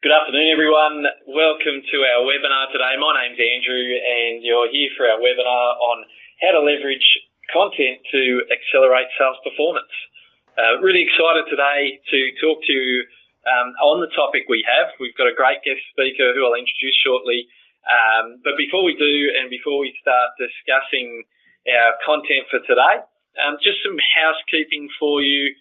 Good afternoon, everyone. Welcome to our webinar today. My name's Andrew, and you're here for our webinar on how to leverage content to accelerate sales performance. Really excited today to talk to you on the topic we have. We've got a great guest speaker who I'll introduce shortly. But before we do, and before we start discussing our content for today, just some housekeeping for you.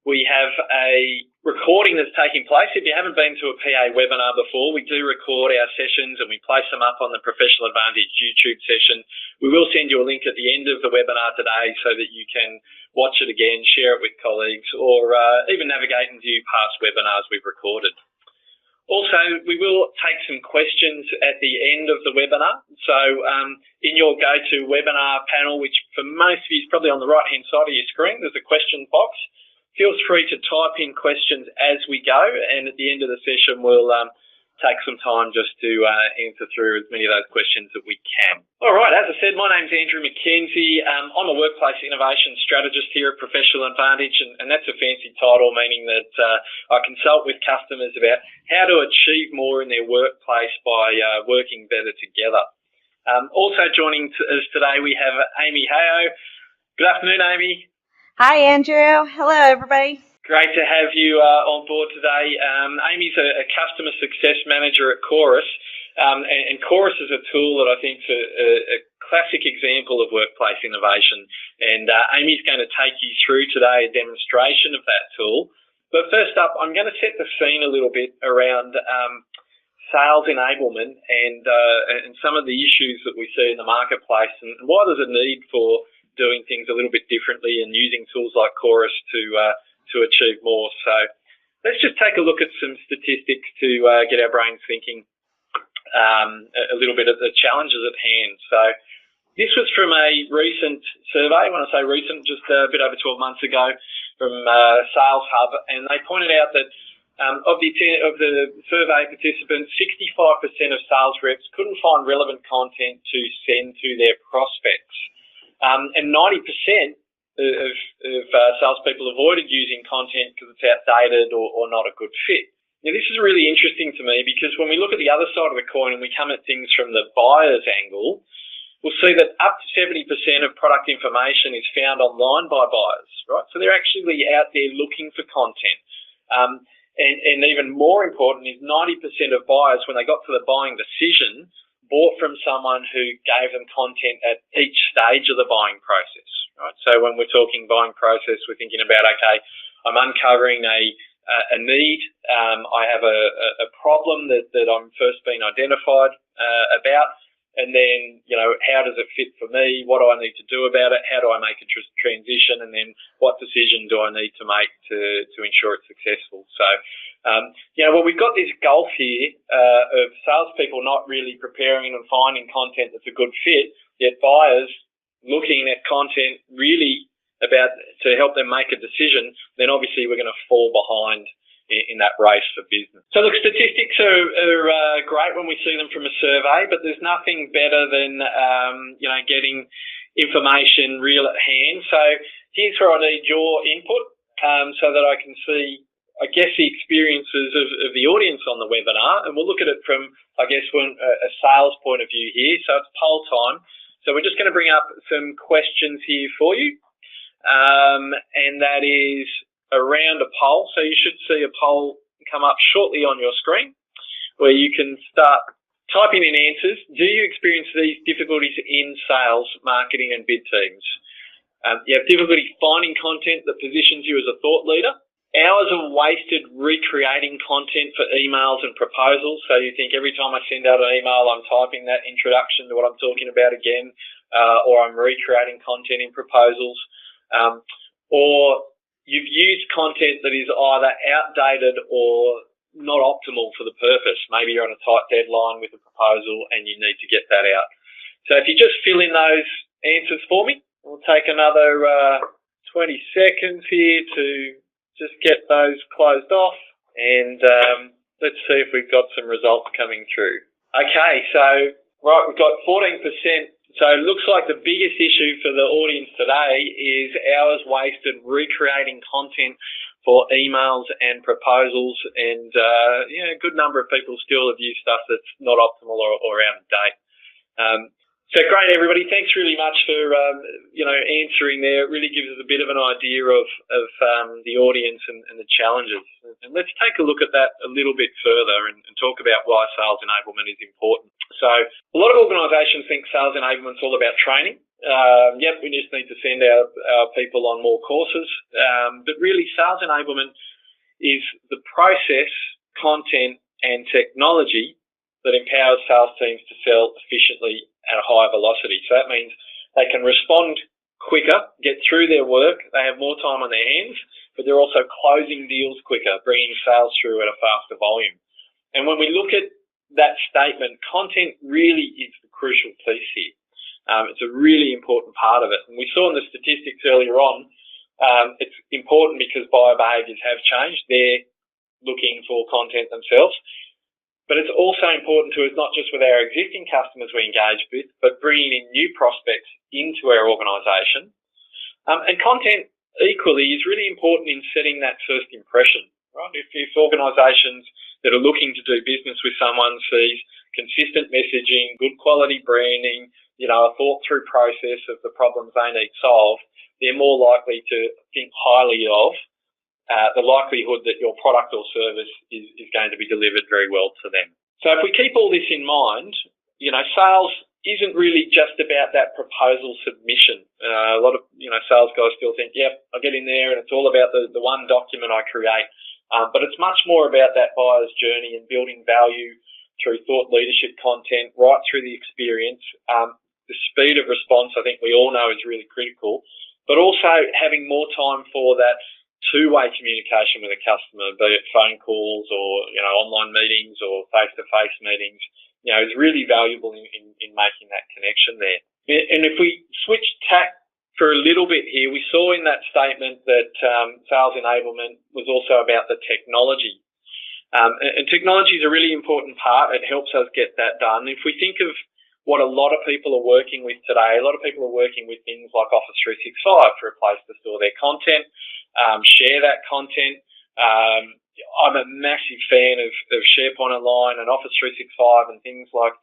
We have a recording that's taking place. If you haven't been to a PA webinar before, we do record our sessions and we place them up on the Professional Advantage YouTube session. We will send you a link at the end of the webinar today so that you can watch it again, share it with colleagues, or even navigate and view past webinars we've recorded. Also, we will take some questions at the end of the webinar. So in your GoToWebinar panel, which for most of you is probably on the right-hand side of your screen, there's a question box. Feel free to type in questions as we go, and at the end of the session, we'll take some time just to answer through as many of those questions that we can. All right, as I said, my name's Andrew McKenzie. I'm a workplace innovation strategist here at Professional Advantage, and that's a fancy title, meaning that I consult with customers about how to achieve more in their workplace by working better together. Also joining us today, we have Amy Hayo. Good afternoon, Amy. Hi, Andrew. Hello, everybody. Great to have you on board today. Amy's a customer success manager at Chorus, and Chorus is a tool that I think is a classic example of workplace innovation. And Amy's going to take you through today a demonstration of that tool. But first up, I'm going to set the scene a little bit around sales enablement and some of the issues that we see in the marketplace, and why there's a need for doing things a little bit differently and using tools like Chorus to achieve more. So let's just take a look at some statistics to get our brains thinking a little bit of the challenges at hand. So this was from a recent survey. When I say recent, just a bit over 12 months ago, from Sales Hub, and they pointed out that of the survey participants, 65% of sales reps couldn't find relevant content to send to their prospects. And 90% of salespeople avoided using content because it's outdated or not a good fit. Now, this is really interesting to me because when we look at the other side of the coin and we come at things from the buyer's angle, we'll see that up to 70% of product information is found online by buyers, right? So they're actually out there looking for content. And even more important is 90% of buyers, when they got to the buying decision, bought from someone who gave them content at each stage of the buying process, right? So when we're talking buying process, we're thinking about, okay, I'm uncovering a need, I have a problem that I'm first being identified about, and then, you know, how does it fit for me? What do I need to do about it? How do I make a transition? And then what decision do I need to make to ensure it's successful? So, well, we've got this gulf here of salespeople not really preparing and finding content that's a good fit, yet buyers looking at content really about to help them make a decision, then obviously we're going to fall behind in that race for business. So look, statistics are great when we see them from a survey, but there's nothing better than, getting information real at hand. So here's where I need your input so that I can see, I guess, the experiences of the audience on the webinar, and we'll look at it from, I guess, a sales point of view here. So it's poll time. So we're just going to bring up some questions here for you, and that is around a poll. So you should see a poll come up shortly on your screen where you can start typing in answers. Do you experience these difficulties in sales, marketing and bid teams? You have difficulty finding content that positions you as a thought leader. Hours are wasted recreating content for emails and proposals. So you think every time I send out an email, I'm typing that introduction to what I'm talking about again, or I'm recreating content in proposals. Or you've used content that is either outdated or not optimal for the purpose. Maybe you're on a tight deadline with a proposal and you need to get that out. So if you just fill in those answers for me, we'll take another 20 seconds here to just get those closed off, and let's see if we've got some results coming through. Okay, so right, we've got 14%. So it looks like the biggest issue for the audience today is hours wasted recreating content for emails and proposals, and a good number of people still have used stuff that's not optimal or out of date. So great, everybody. Thanks really much for answering there. It really gives us a bit of an idea of the audience and the challenges. And let's take a look at that a little bit further and talk about why sales enablement is important. So a lot of organisations think sales enablement's all about training. We just need to send our people on more courses. But really, sales enablement is the process, content, and technology that empowers sales teams to sell efficiently at a higher velocity. So that means they can respond quicker, get through their work, they have more time on their hands, but they're also closing deals quicker, bringing sales through at a faster volume. And when we look at that statement, content really is the crucial piece here. It's a really important part of it. And we saw in the statistics earlier on, it's important because buyer behaviours have changed. They're looking for content themselves. But it's also important to us, not just with our existing customers we engage with, but bringing in new prospects into our organisation. And content equally is really important in setting that first impression, right? If organisations that are looking to do business with someone sees consistent messaging, good quality branding, a thought through process of the problems they need solved, they're more likely to think highly of the likelihood that your product or service is going to be delivered very well to them. So if we keep all this in mind, sales isn't really just about that proposal submission. A lot of, sales guys still think, I get in there and it's all about the one document I create. But it's much more about that buyer's journey and building value through thought leadership content right through the experience. The speed of response, I think we all know, is really critical, but also having more time for that two-way communication with a customer, be it phone calls or online meetings or face-to-face meetings, is really valuable in making that connection there. And if we switch tack for a little bit here, we saw in that statement that sales enablement was also about the technology. And technology is a really important part. It helps us get that done. If we think of what a lot of people are working with today, a lot of people are working with things like Office 365 for a place to store their content, share that content. I'm a massive fan of SharePoint Online and Office 365 and things like,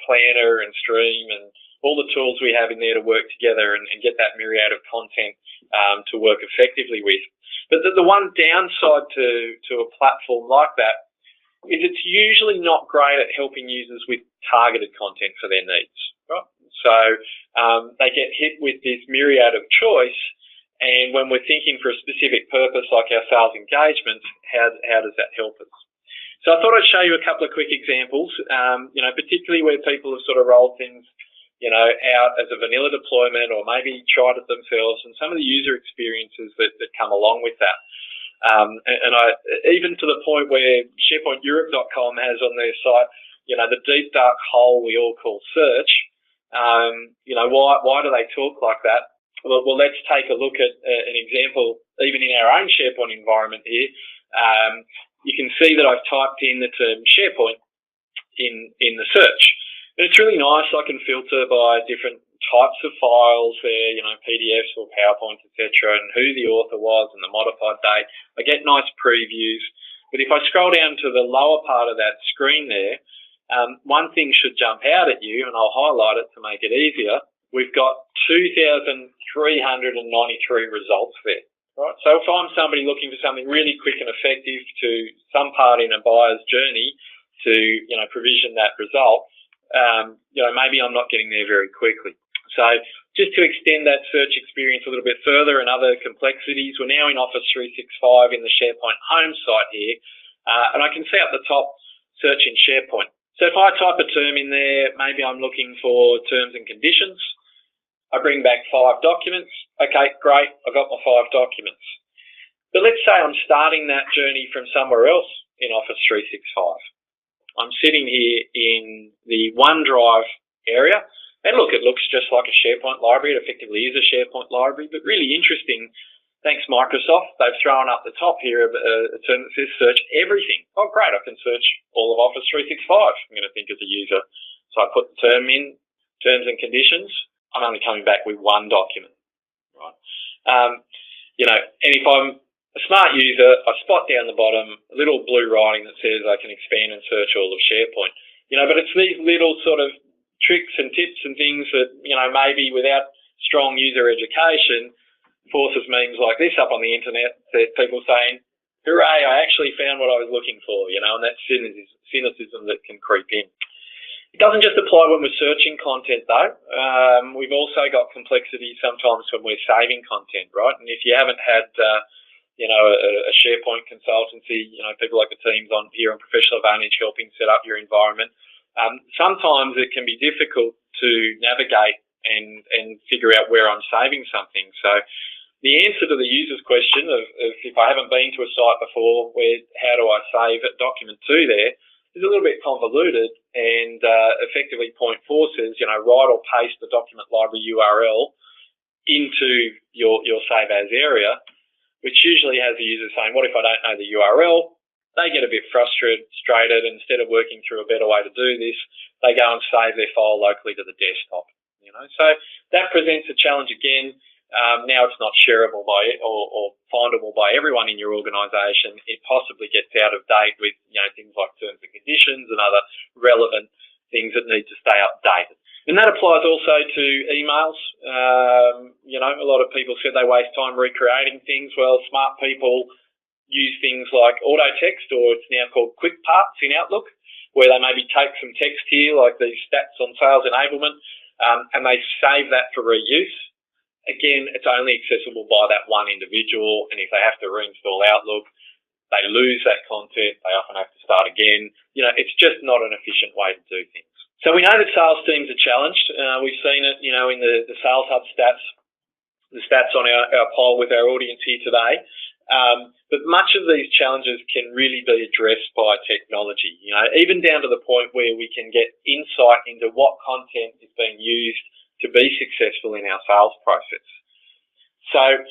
Planner and Stream and all the tools we have in there to work together and get that myriad of content to work effectively with. But the one downside to a platform like that is it's usually not great at helping users with targeted content for their needs, right? So they get hit with this myriad of choice. And when we're thinking for a specific purpose like our sales engagements, how does that help us? So I thought I'd show you a couple of quick examples, particularly where people have sort of rolled things, out as a vanilla deployment or maybe tried it themselves and some of the user experiences that come along with that. And I even to the point where SharePointEurope.com has on their site, the deep dark hole we all call search. Why do they talk like that? Well, let's take a look at an example, even in our own SharePoint environment here. You can see that I've typed in the term SharePoint in the search. And it's really nice. I can filter by different types of files there, PDFs or PowerPoints, etc., and who the author was and the modified date. I get nice previews. But if I scroll down to the lower part of that screen there, one thing should jump out at you, and I'll highlight it to make it easier. We've got 2,393 results there. Right? So if I'm somebody looking for something really quick and effective to some part in a buyer's journey to, provision that result, maybe I'm not getting there very quickly. So just to extend that search experience a little bit further and other complexities, we're now in Office 365 in the SharePoint home site here, and I can see at the top, search in SharePoint. So if I type a term in there, maybe I'm looking for terms and conditions. I bring back 5 documents. Okay, great, I've got my 5 documents. But let's say I'm starting that journey from somewhere else in Office 365. I'm sitting here in the OneDrive area, and look, it looks just like a SharePoint library. It effectively is a SharePoint library, but really interesting. Thanks, Microsoft. They've thrown up the top here a term that says search everything. Oh, great, I can search all of Office 365, I'm going to think as a user. So I put the term in, terms and conditions. I'm only coming back with 1 document, right? And if I'm a smart user, I spot down the bottom a little blue writing that says I can expand and search all of SharePoint. But it's these little sort of tricks and tips and things that, maybe without strong user education, forces memes like this up on the internet, that people saying, hooray, I actually found what I was looking for, and that cynicism that can creep in. It doesn't just apply when we're searching content, though. We've also got complexity sometimes when we're saving content, right? And if you haven't had, a SharePoint consultancy, people like the teams on here on Professional Advantage helping set up your environment, sometimes it can be difficult to navigate and figure out where I'm saving something. So the answer to the user's question of if I haven't been to a site before, how do I save a document to there, is a little bit convoluted, and effectively point 4 says, write or paste the document library URL into your save as area, which usually has the user saying, what if I don't know the URL? They get a bit frustrated. Instead of working through a better way to do this, they go and save their file locally to the desktop. So that presents a challenge again. Now it's not shareable or findable by everyone in your organisation. It possibly gets out of date with things like terms and conditions and other relevant things that need to stay updated. And that applies also to emails. A lot of people said they waste time recreating things. Well, smart people use things like auto text, or it's now called quick parts in Outlook, where they maybe take some text here, like these stats on sales enablement, and they save that for reuse. Again, it's only accessible by that one individual, and if they have to reinstall Outlook, they lose that content. They often have to start again. It's just not an efficient way to do things. So we know that sales teams are challenged. We've seen it, in the Sales Hub stats, the stats on our poll with our audience here today. But much of these challenges can really be addressed by technology, even down to the point where we can get insight into what content is being used to be successful in our sales process. So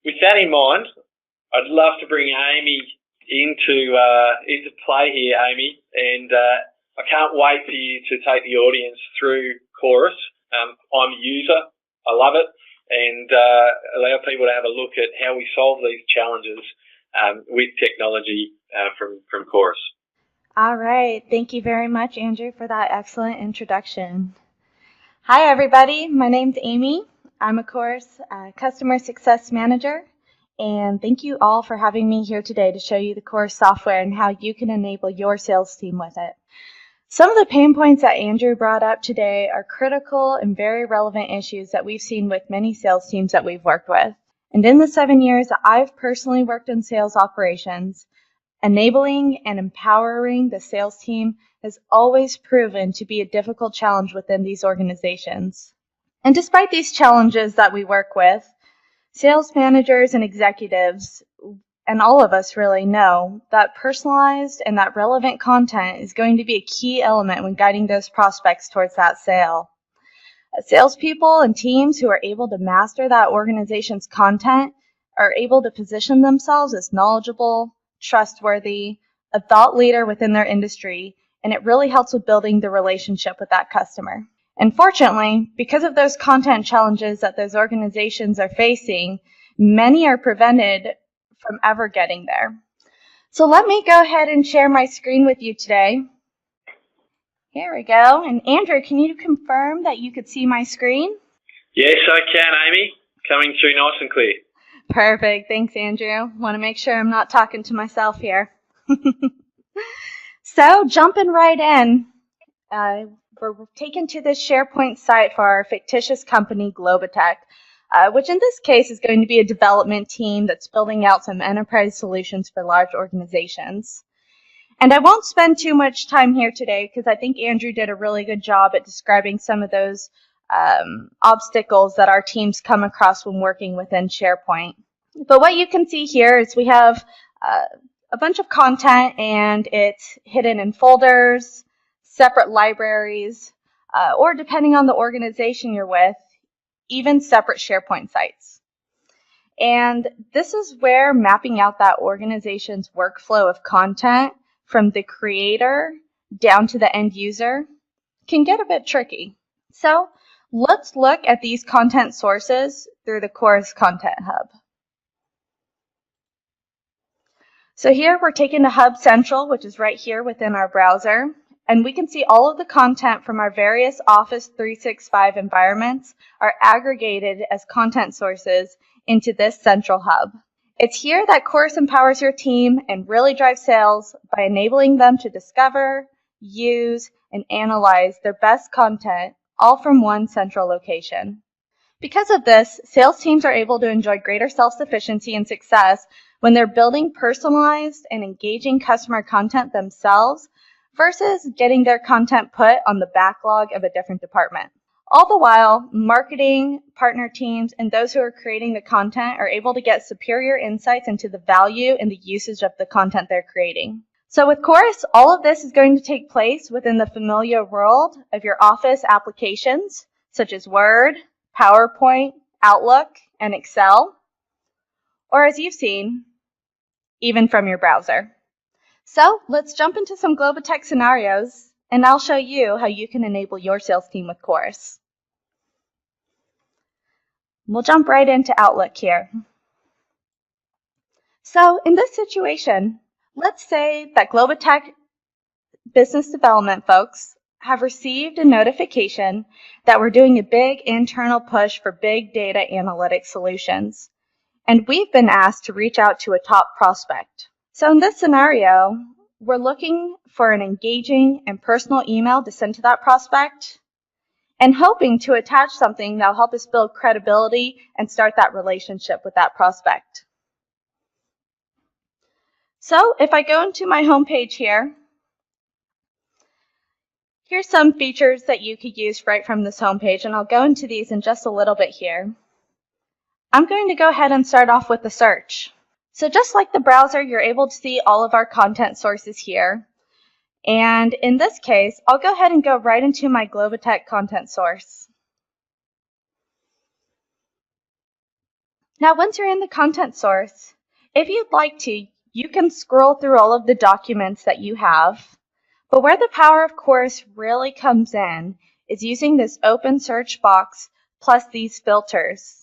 with that in mind, I'd love to bring Amy into play here, Amy, and I can't wait for you to take the audience through Chorus. I'm a user. I love it. And allow people to have a look at how we solve these challenges with technology from Chorus. All right. Thank you very much, Andrew, for that excellent introduction. Hi, everybody. My name's Amy. I'm a Chorus Customer Success Manager. And thank you all for having me here today to show you the Chorus software and how you can enable your sales team with it. Some of the pain points that Andrew brought up today are critical and very relevant issues that we've seen with many sales teams that we've worked with. And in the 7 years that I've personally worked in sales operations, enabling and empowering the sales team has always proven to be a difficult challenge within these organizations. And despite these challenges that we work with, sales managers and executives and all of us really know that personalized and that relevant content is going to be a key element when guiding those prospects towards that sale. Salespeople and teams who are able to master that organization's content are able to position themselves as knowledgeable, trustworthy, a thought leader within their industry, and it really helps with building the relationship with that customer. And fortunately, because of those content challenges that those organizations are facing, many are prevented from ever getting there. So let me go ahead and share my screen with you today. Here we go. And Andrew, can you confirm that you could see my screen? Yes, I can, Amy. Coming through nice and clear. Perfect. Thanks, Andrew. Want to make sure I'm not talking to myself here. So jumping right in, we're taken to this SharePoint site for our fictitious company, Globotech, which in this case is going to be a development team that's building out some enterprise solutions for large organizations. And I won't spend too much time here today because I think Andrew did a really good job at describing some of those obstacles that our teams come across when working within SharePoint. But what you can see here is we have a bunch of content, and it's hidden in folders, separate libraries, or depending on the organization you're with, even separate SharePoint sites. And this is where mapping out that organization's workflow of content from the creator down to the end user can get a bit tricky. So let's look at these content sources through the Chorus Content Hub. So here we're taken to Hub Central, which is right here within our browser, and we can see all of the content from our various Office 365 environments are aggregated as content sources into this central hub. It's here that Chorus empowers your team and really drives sales by enabling them to discover, use, and analyze their best content, all from one central location. Because of this, sales teams are able to enjoy greater self-sufficiency and success when they're building personalized and engaging customer content themselves versus getting their content put on the backlog of a different department. All the while, marketing, partner teams, and those who are creating the content are able to get superior insights into the value and the usage of the content they're creating. So with Chorus, all of this is going to take place within the familiar world of your Office applications, such as Word, PowerPoint, Outlook, and Excel, or as you've seen, even from your browser. So let's jump into some Globotech scenarios, and I'll show you how you can enable your sales team with Chorus. We'll jump right into Outlook here. So in this situation, let's say that Globotech business development folks have received a notification that we're doing a big internal push for big data analytics solutions, and we've been asked to reach out to a top prospect. So in this scenario, we're looking for an engaging and personal email to send to that prospect and hoping to attach something that'll help us build credibility and start that relationship with that prospect. So if I go into my homepage here, here's some features that you could use right from this homepage, and I'll go into these in just a little bit here. I'm going to go ahead and start off with the search. So just like the browser, you're able to see all of our content sources here. And in this case, I'll go ahead and go right into my Globotech content source. Now, once you're in the content source, if you'd like to, you can scroll through all of the documents that you have. But where the power of Chorus really comes in is using this open search box plus these filters.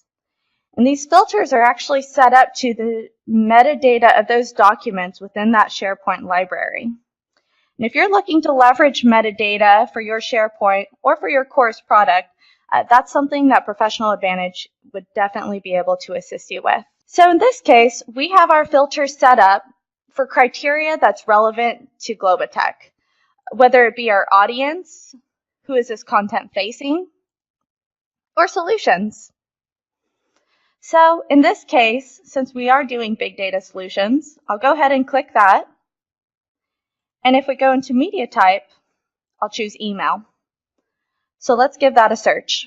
And these filters are actually set up to the metadata of those documents within that SharePoint library. And if you're looking to leverage metadata for your SharePoint or for your Chorus product, that's something that Professional Advantage would definitely be able to assist you with. So in this case, we have our filters set up for criteria that's relevant to Globotech, whether it be our audience, who is this content facing, or solutions. So in this case, since we are doing big data solutions, I'll go ahead and click that. And if we go into media type, I'll choose email. So let's give that a search.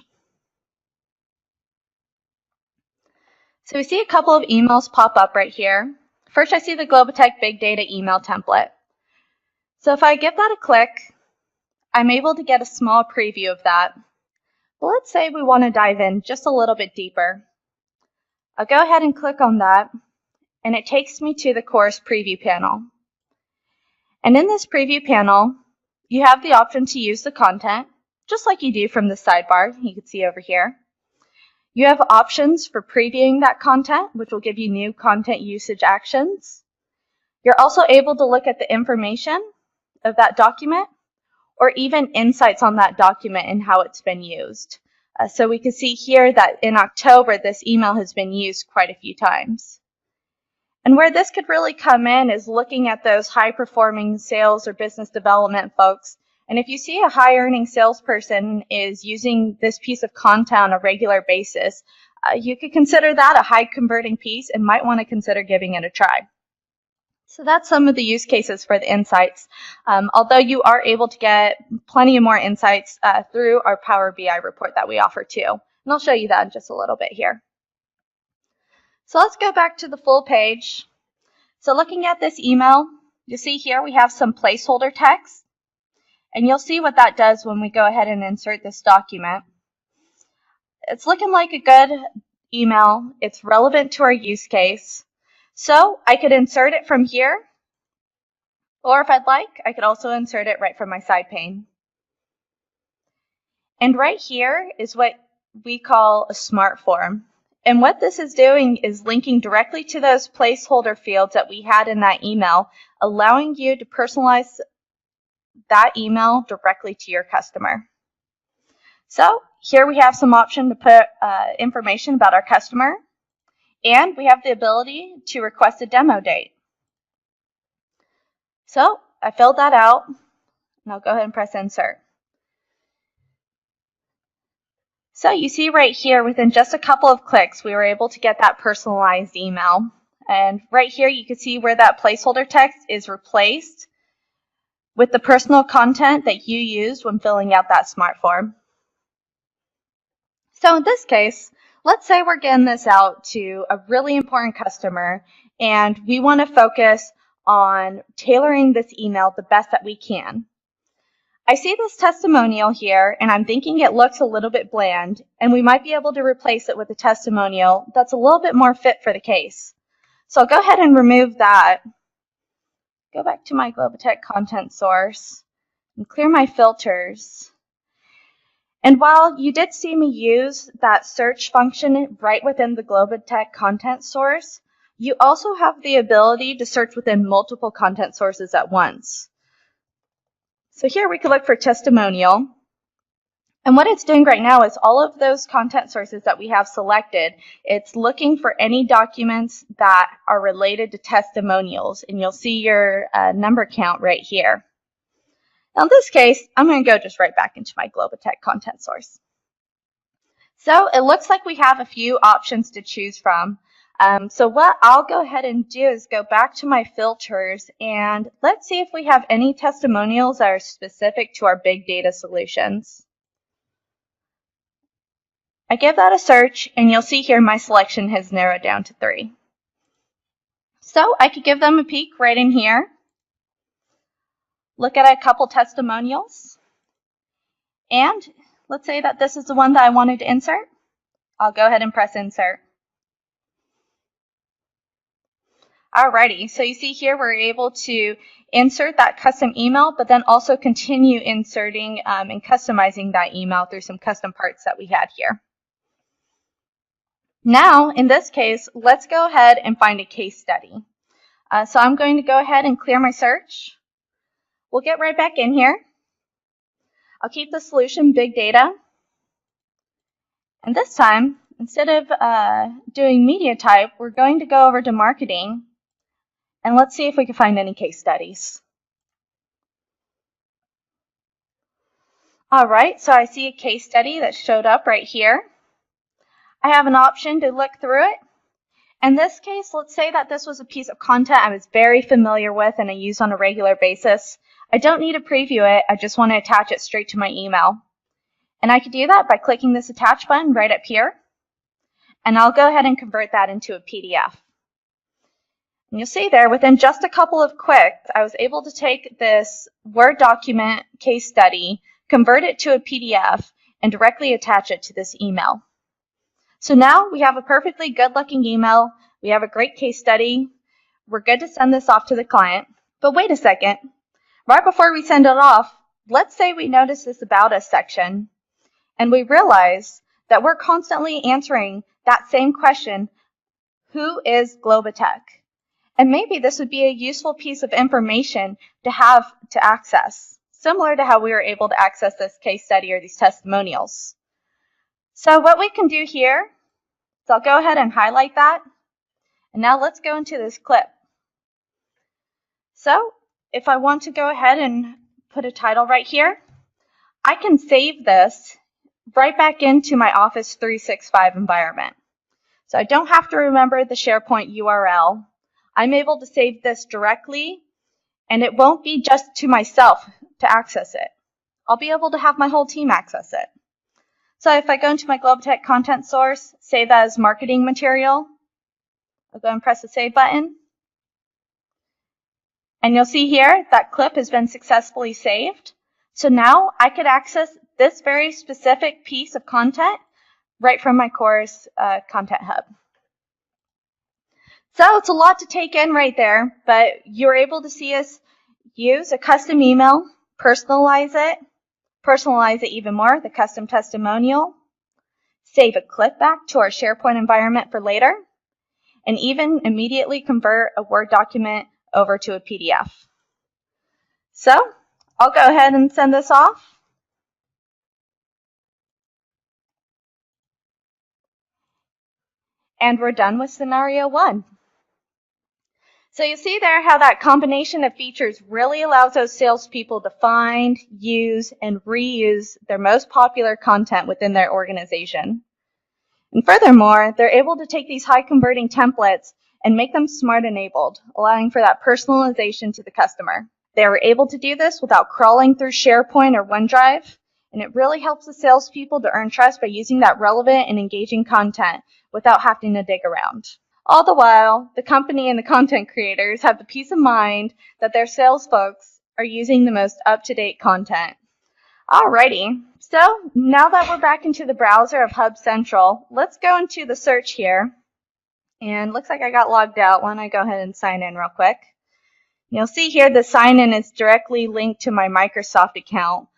So we see a couple of emails pop up right here. First, I see the Globotech Big Data email template. So if I give that a click, I'm able to get a small preview of that. But let's say we want to dive in just a little bit deeper. I'll go ahead and click on that, and it takes me to the Chorus preview panel. And in this preview panel, you have the option to use the content, just like you do from the sidebar you can see over here. You have options for previewing that content, which will give you new content usage actions. You're also able to look at the information of that document or even insights on that document and how it's been used. So we can see here that in October, this email has been used quite a few times. And where this could really come in is looking at those high-performing sales or business development folks. And if you see a high-earning salesperson is using this piece of content on a regular basis, you could consider that a high-converting piece and might want to consider giving it a try. So that's some of the use cases for the insights, although you are able to get plenty of more insights through our Power BI report that we offer too. And I'll show you that in just a little bit here. So let's go back to the full page. So looking at this email, you see here we have some placeholder text. And you'll see what that does when we go ahead and insert this document. It's looking like a good email. It's relevant to our use case. So I could insert it from here, or if I'd like, I could also insert it right from my side pane. And right here is what we call a smart form. And what this is doing is linking directly to those placeholder fields that we had in that email, allowing you to personalize that email directly to your customer. So here we have some option to put information about our customer, and we have the ability to request a demo date. So I filled that out, and I'll go ahead and press insert. So you see right here, within just a couple of clicks, we were able to get that personalized email. And right here, you can see where that placeholder text is replaced with the personal content that you used when filling out that smart form. So in this case, let's say we're getting this out to a really important customer, and we want to focus on tailoring this email the best that we can. I see this testimonial here, and I'm thinking it looks a little bit bland, and we might be able to replace it with a testimonial that's a little bit more fit for the case. So I'll go ahead and remove that. Go back to my Globotech content source and clear my filters. And while you did see me use that search function right within the Globotech content source, you also have the ability to search within multiple content sources at once. So here we could look for testimonial. And what it's doing right now is all of those content sources that we have selected, it's looking for any documents that are related to testimonials. And you'll see your number count right here. Now in this case, I'm going to go just right back into my Globotech content source. So it looks like we have a few options to choose from. So what I'll go ahead and do is go back to my filters, and let's see if we have any testimonials that are specific to our big data solutions. I give that a search, and you'll see here my selection has narrowed down to 3. So I could give them a peek right in here. Look at a couple testimonials, and let's say that this is the one that I wanted to insert. I'll go ahead and press insert. Alrighty, so you see here we're able to insert that custom email, but then also continue inserting and customizing that email through some custom parts that we had here. Now, in this case, let's go ahead and find a case study. So I'm going to go ahead and clear my search. We'll get right back in here. I'll keep the solution big data. And this time, instead of doing media type, we're going to go over to marketing. And let's see if we can find any case studies. All right, so I see a case study that showed up right here. I have an option to look through it. In this case, let's say that this was a piece of content I was very familiar with and I use on a regular basis. I don't need to preview it, I just want to attach it straight to my email. And I could do that by clicking this attach button right up here. And I'll go ahead and convert that into a PDF. And you'll see there, within just a couple of clicks, I was able to take this Word document case study, convert it to a PDF, and directly attach it to this email. So now we have a perfectly good-looking email. We have a great case study. We're good to send this off to the client. But wait a second. Right before we send it off, let's say we notice this About Us section, and we realize that we're constantly answering that same question, who is Globotech? And maybe this would be a useful piece of information to have to access, similar to how we were able to access this case study or these testimonials. So what we can do here is I'll go ahead and highlight that. And now let's go into this clip. So if I want to go ahead and put a title right here, I can save this right back into my Office 365 environment. So I don't have to remember the SharePoint URL. I'm able to save this directly, and it won't be just to myself to access it. I'll be able to have my whole team access it. So if I go into my Globotech content source, save that as marketing material, I'll go and press the save button. And you'll see here that clip has been successfully saved. So now I could access this very specific piece of content right from my Chorus Content Hub. So it's a lot to take in right there, but you're able to see us use a custom email, personalize it even more, the custom testimonial, save a clip back to our SharePoint environment for later, and even immediately convert a Word document over to a PDF. So I'll go ahead and send this off. And we're done with scenario 1. So you see there how that combination of features really allows those salespeople to find, use, and reuse their most popular content within their organization. And furthermore, they're able to take these high converting templates and make them smart enabled, allowing for that personalization to the customer. They were able to do this without crawling through SharePoint or OneDrive, and it really helps the salespeople to earn trust by using that relevant and engaging content without having to dig around. All the while, the company and the content creators have the peace of mind that their sales folks are using the most up-to-date content. Alrighty, so now that we're back into the browser of Hub Central, let's go into the search here. And looks like I got logged out. Why don't I go ahead and sign in real quick? You'll see here the sign-in is directly linked to my Microsoft account,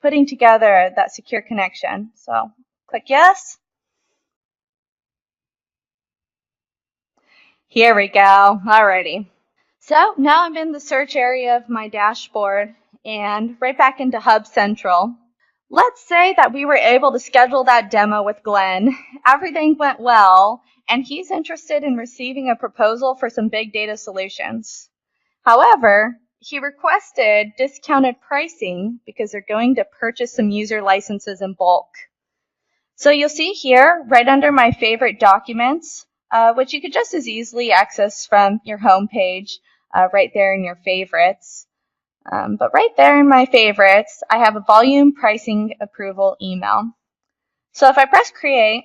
putting together that secure connection. So click yes. Here we go. Alrighty. So now I'm in the search area of my dashboard and right back into Hub Central. Let's say that we were able to schedule that demo with Glenn. Everything went well, and he's interested in receiving a proposal for some big data solutions. However, he requested discounted pricing because they're going to purchase some user licenses in bulk. So you'll see here, right under my favorite documents, which you could just as easily access from your home page, right there in your favorites. But right there in my favorites, I have a volume pricing approval email. So if I press create,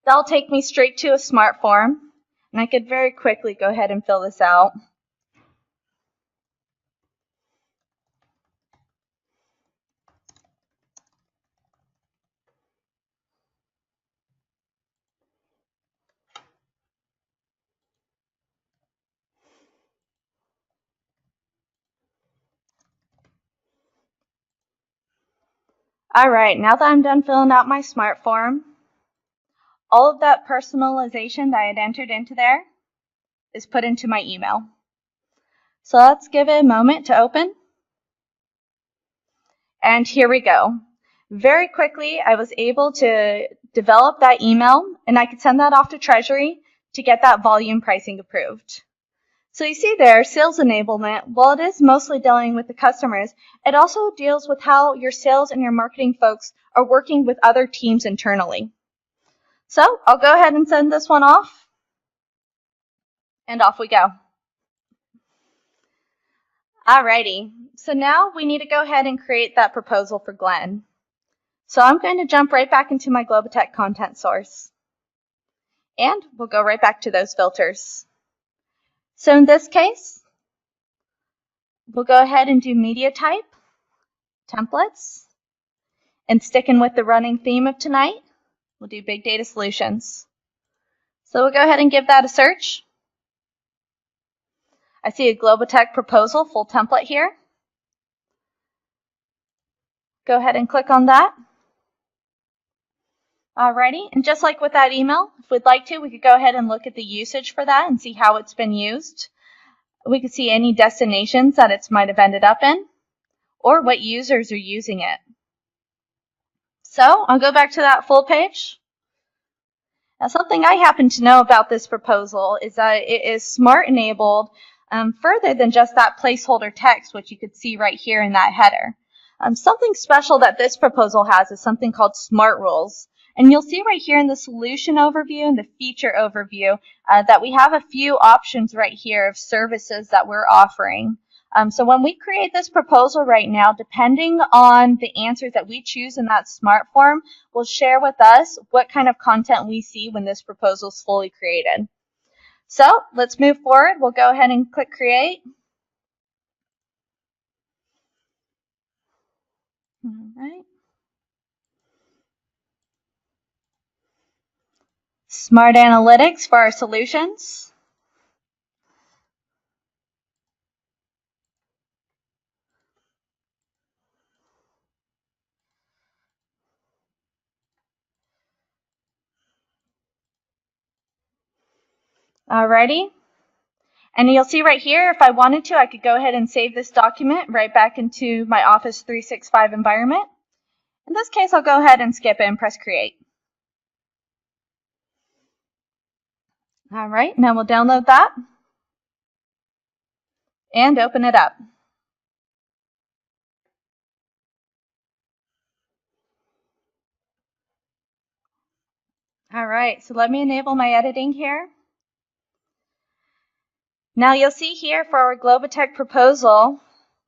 that'll take me straight to a smart form, and I could very quickly go ahead and fill this out. All right, now that I'm done filling out my smart form, all of that personalization that I had entered into there is put into my email. So let's give it a moment to open. And here we go. Very quickly, I was able to develop that email, and I could send that off to Treasury to get that volume pricing approved. So you see there, sales enablement, while it is mostly dealing with the customers, it also deals with how your sales and your marketing folks are working with other teams internally. So I'll go ahead and send this one off, and off we go. Alrighty, so now we need to go ahead and create that proposal for Glenn. So I'm going to jump right back into my Globotech content source, and we'll go right back to those filters. So in this case, we'll go ahead and do media type, templates, and sticking with the running theme of tonight, we'll do big data solutions. So we'll go ahead and give that a search. I see a Globotech proposal full template here. Go ahead and click on that. Alrighty, and just like with that email, if we'd like to, we could go ahead and look at the usage for that and see how it's been used. We could see any destinations that it might have ended up in, or what users are using it. So I'll go back to that full page. Now, something I happen to know about this proposal is that it is smart enabled further than just that placeholder text, which you could see right here in that header. Something special that this proposal has is something called smart rules. And you'll see right here in the solution overview and the feature overview that we have a few options right here of services that we're offering. So when we create this proposal right now, depending on the answers that we choose in that smart form, will share with us what kind of content we see when this proposal is fully created. So let's move forward. We'll go ahead and click create. All right. Smart analytics for our solutions. Alrighty. And you'll see right here, if I wanted to, I could go ahead and save this document right back into my Office 365 environment. In this case, I'll go ahead and skip it and press Create. All right, now we'll download that and open it up. All right, so let me enable my editing here. Now you'll see here for our Globotech proposal,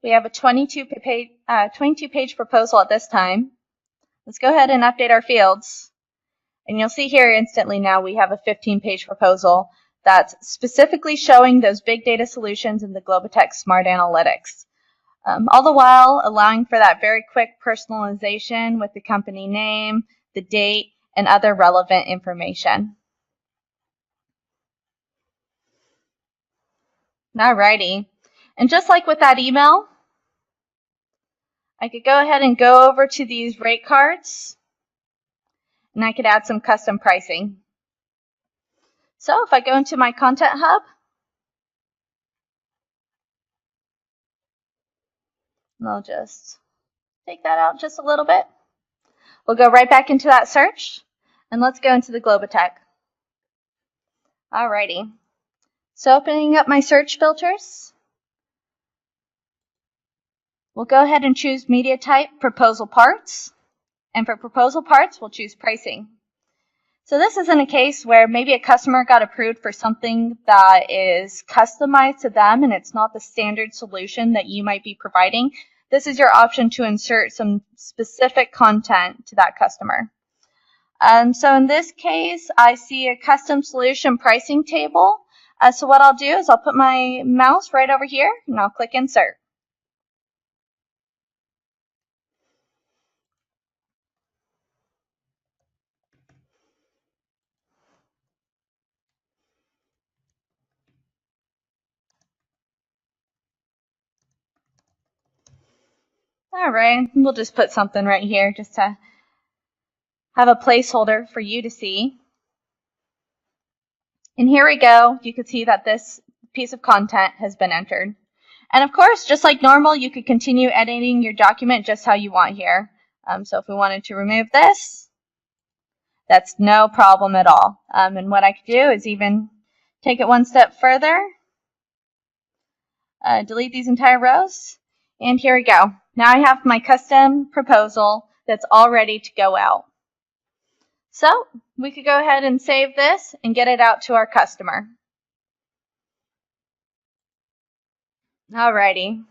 we have a 22-page proposal at this time. Let's go ahead and update our fields. And you'll see here instantly now we have a 15-page proposal that's specifically showing those big data solutions in the Globotech Smart Analytics. All the while allowing for that very quick personalization with the company name, the date, and other relevant information. Alrighty, and just like with that email, I could go ahead and go over to these rate cards, and I could add some custom pricing. So if I go into my Content Hub, and I'll just take that out just a little bit. We'll go right back into that search, and let's go into the Globotech. Alrighty, so opening up my search filters, we'll go ahead and choose media type proposal parts, and for proposal parts, we'll choose pricing. So this isn't a case where maybe a customer got approved for something that is customized to them and it's not the standard solution that you might be providing. This is your option to insert some specific content to that customer. So in this case, I see a custom solution pricing table. So what I'll do is I'll put my mouse right over here and I'll click Insert. All right, we'll just put something right here just to have a placeholder for you to see. And here we go. You can see that this piece of content has been entered. And of course, just like normal, you could continue editing your document just how you want here. So if we wanted to remove this, that's no problem at all. And what I could do is even take it one step further, delete these entire rows, and here we go. Now I have my custom proposal that's all ready to go out. So we could go ahead and save this and get it out to our customer. Alrighty.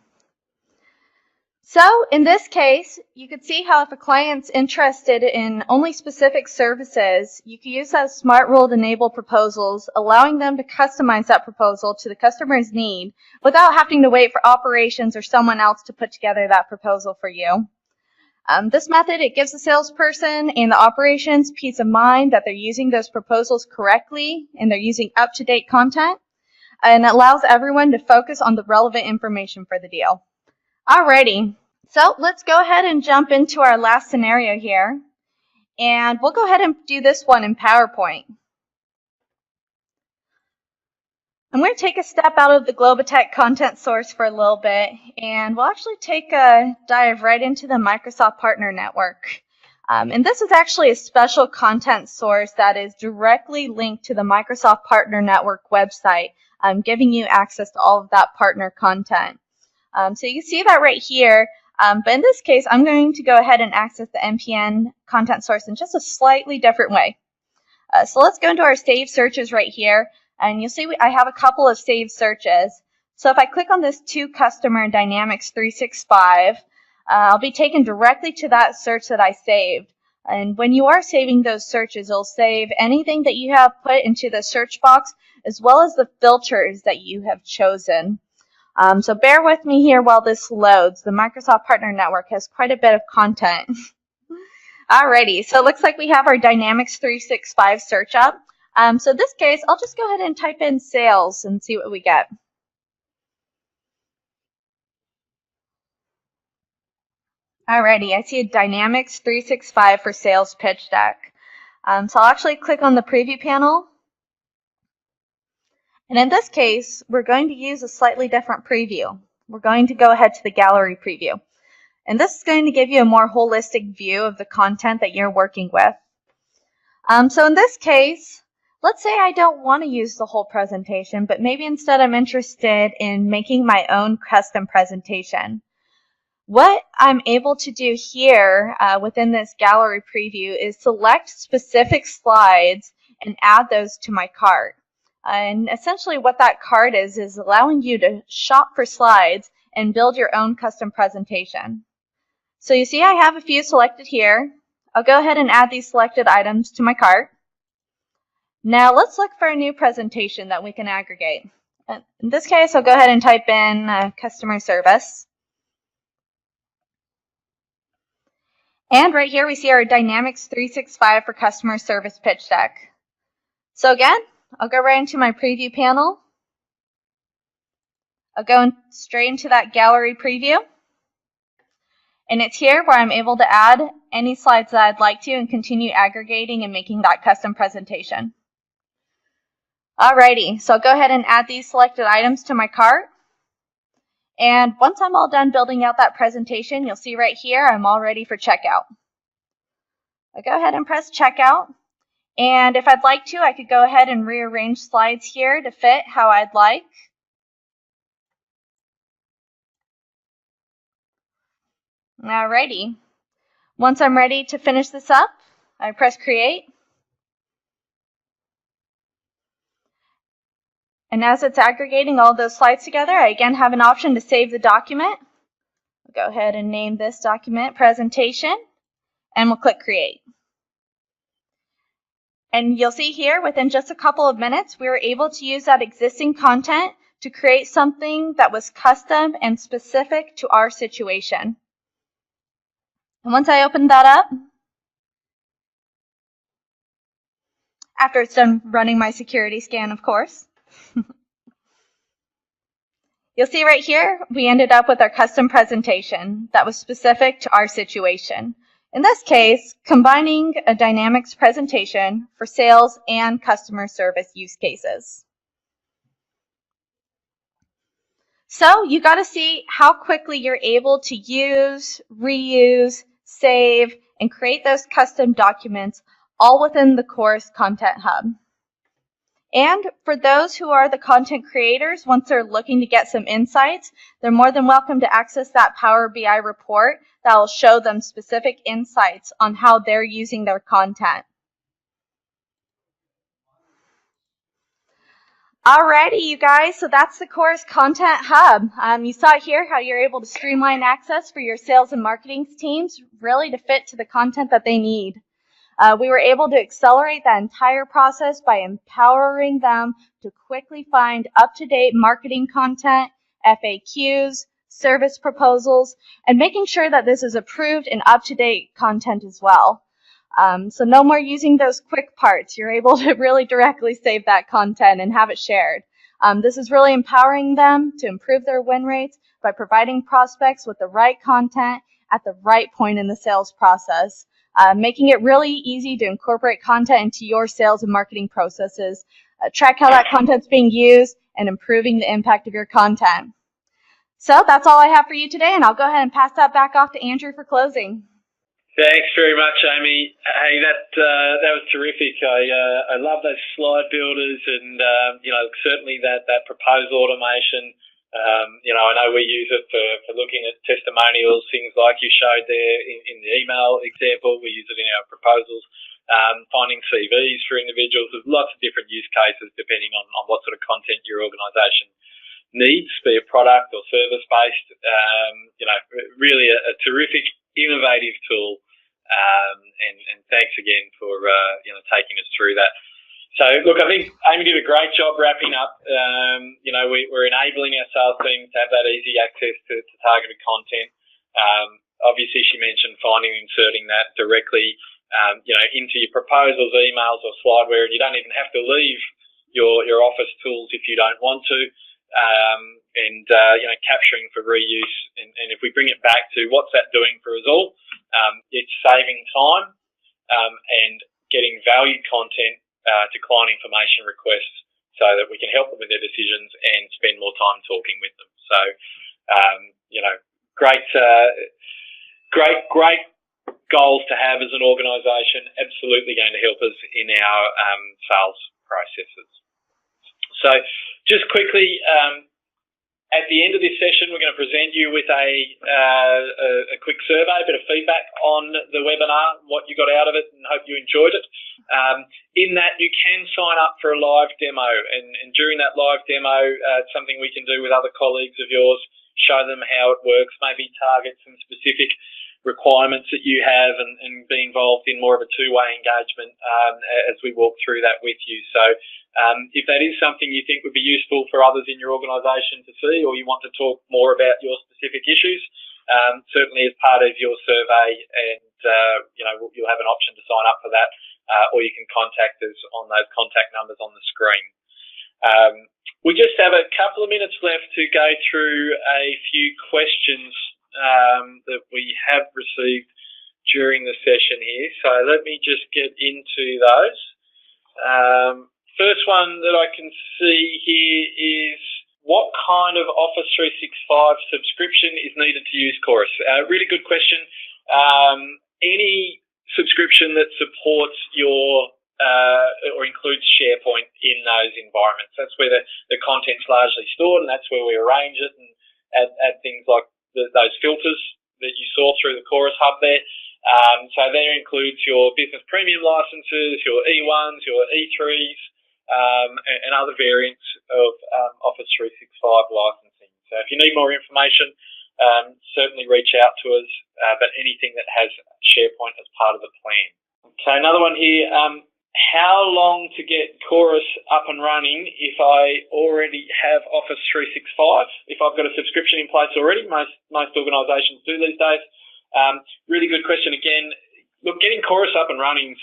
So in this case, you could see how if a client's interested in only specific services, you can use those smart ruled enable proposals, allowing them to customize that proposal to the customer's need without having to wait for operations or someone else to put together that proposal for you. This method, it gives the salesperson and the operations peace of mind that they're using those proposals correctly and they're using up-to-date content, and it allows everyone to focus on the relevant information for the deal. Alrighty, so let's go ahead and jump into our last scenario here, and we'll go ahead and do this one in PowerPoint. I'm going to take a step out of the Globotech content source for a little bit, and we'll actually take a dive right into the Microsoft Partner Network. And this is actually a special content source that is directly linked to the Microsoft Partner Network website, giving you access to all of that partner content. So you can see that right here, but in this case, I'm going to go ahead and access the MPN content source in just a slightly different way. So let's go into our saved searches right here. And you'll see I have a couple of saved searches. So if I click on this To Customer Dynamics 365, I'll be taken directly to that search that I saved. And when you are saving those searches, it'll save anything that you have put into the search box, as well as the filters that you have chosen. So bear with me here while this loads. The Microsoft Partner Network has quite a bit of content. Alrighty, so it looks like we have our Dynamics 365 search up. So in this case, I'll just go ahead and type in sales and see what we get. Alrighty, I see a Dynamics 365 for sales pitch deck. So I'll actually click on the preview panel. And in this case, we're going to use a slightly different preview. We're going to go ahead to the gallery preview. And this is going to give you a more holistic view of the content that you're working with. So in this case, let's say I don't want to use the whole presentation, but maybe instead I'm interested in making my own custom presentation. What I'm able to do here within this gallery preview is select specific slides and add those to my cart. And essentially what that cart is allowing you to shop for slides and build your own custom presentation. So you see I have a few selected here. I'll go ahead and add these selected items to my cart. Now let's look for a new presentation that we can aggregate. In this case, I'll go ahead and type in customer service. And right here we see our Dynamics 365 for customer service pitch deck. So again, I'll go right into my preview panel. I'll go straight into that gallery preview. And it's here where I'm able to add any slides that I'd like to and continue aggregating and making that custom presentation. Alrighty, so I'll go ahead and add these selected items to my cart. And once I'm all done building out that presentation, you'll see right here I'm all ready for checkout. I'll go ahead and press checkout. And if I'd like to, I could go ahead and rearrange slides here to fit how I'd like. Alrighty. Once I'm ready to finish this up, I press create. And as it's aggregating all those slides together, I again have an option to save the document. I'll go ahead and name this document presentation, and we'll click create. And you'll see here within just a couple of minutes, we were able to use that existing content to create something that was custom and specific to our situation. And once I open that up, after it's done running my security scan, of course, you'll see right here, we ended up with our custom presentation that was specific to our situation. In this case, combining a Dynamics presentation for sales and customer service use cases. So you got to see how quickly you're able to use, reuse, save, and create those custom documents all within the Chorus Content Hub. And for those who are the content creators, once they're looking to get some insights, they're more than welcome to access that Power BI report that will show them specific insights on how they're using their content. Alrighty, you guys, so that's the Chorus Content Hub. You saw here how you're able to streamline access for your sales and marketing teams, really to fit to the content that they need. We were able to accelerate that entire process by empowering them to quickly find up-to-date marketing content, FAQs, service proposals, and making sure that this is approved and up-to-date content as well. So no more using those quick parts. You're able to really directly save that content and have it shared. This is really empowering them to improve their win rates by providing prospects with the right content at the right point in the sales process, making it really easy to incorporate content into your sales and marketing processes, track how that content's being used, and improving the impact of your content. So that's all I have for you today, and I'll go ahead and pass that back off to Andrew for closing. Thanks very much, Amy. Hey, that was terrific. I love those slide builders, and certainly that proposal automation. I know we use it for looking at testimonials, things like you showed there in the email example. We use it in our proposals, finding CVs for individuals. There's lots of different use cases depending on what sort of content your organisation needs, be it product or service based. Really a terrific, innovative tool. And thanks again for taking us through that. So look, I think Amy did a great job wrapping up. We're enabling our sales team to have that easy access to targeted content. Obviously, she mentioned finding and inserting that directly, into your proposals, emails, or slideware. You don't even have to leave your Office tools if you don't want to. Capturing for reuse. And if we bring it back to what's that doing for us all, it's saving time and getting valued content to client information requests so that we can help them with their decisions and spend more time talking with them. So, great goals to have as an organisation, absolutely going to help us in our sales processes. So just quickly, at the end of this session, we're going to present you with a quick survey, a bit of feedback on the webinar, what you got out of it, and hope you enjoyed it. In that, you can sign up for a live demo, and during that live demo, it's something we can do with other colleagues of yours, show them how it works, maybe target some specific requirements that you have, and be involved in more of a two-way engagement as we walk through that with you. So if that is something you think would be useful for others in your organisation to see, or you want to talk more about your specific issues, certainly as part of your survey, and you'll have an option to sign up for that, or you can contact us on those contact numbers on the screen. We just have a couple of minutes left to go through a few questions that we have received during the session here. So let me just get into those. First one that I can see here is, what kind of Office 365 subscription is needed to use Chorus? Really good question. Any subscription that supports your or includes SharePoint in those environments. That's where the content's largely stored, and that's where we arrange it and add things like those filters that you saw through the Chorus Hub there. So there includes your business premium licenses, your E1s, your E3s, and other variants of Office 365 licensing. So if you need more information, certainly reach out to us, but anything that has SharePoint as part of the plan. Okay, another one here. How long to get Chorus up and running if I already have Office 365? If I've got a subscription in place already, most organisations do these days. Really good question again. Look, getting Chorus up and running is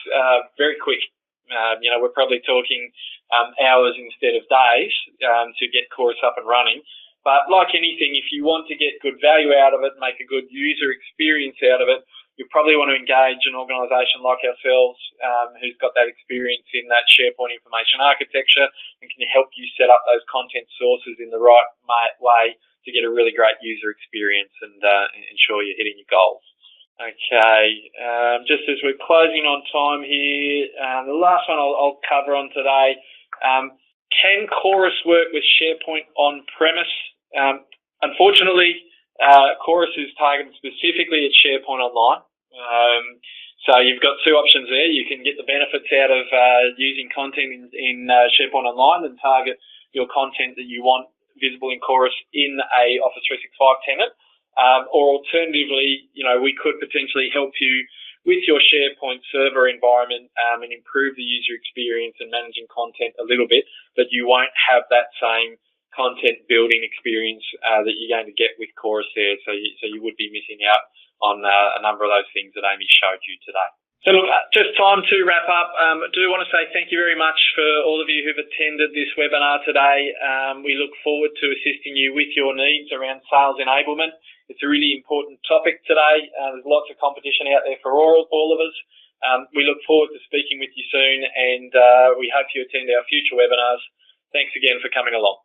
very quick. We're probably talking hours instead of days to get Chorus up and running. But like anything, if you want to get good value out of it, make a good user experience out of it, you probably want to engage an organisation like ourselves who's got that experience in that SharePoint information architecture and can help you set up those content sources in the right way to get a really great user experience and ensure you're hitting your goals. Okay, just as we're closing on time here, the last one I'll cover on today. Can Chorus work with SharePoint on-premise? Unfortunately, Chorus is targeted specifically at SharePoint Online. So you've got two options there. You can get the benefits out of using content in SharePoint Online and target your content that you want visible in Chorus in a Office 365 tenant. Or alternatively, we could potentially help you with your SharePoint server environment and improve the user experience and managing content a little bit, but you won't have that same content building experience that you're going to get with Chorus there. So you would be missing out on a number of those things that Amy showed you today. So look, just time to wrap up. I do want to say thank you very much for all of you who've attended this webinar today. We look forward to assisting you with your needs around sales enablement. It's a really important topic today. There's lots of competition out there for all of us. We look forward to speaking with you soon, and we hope you attend our future webinars. Thanks again for coming along.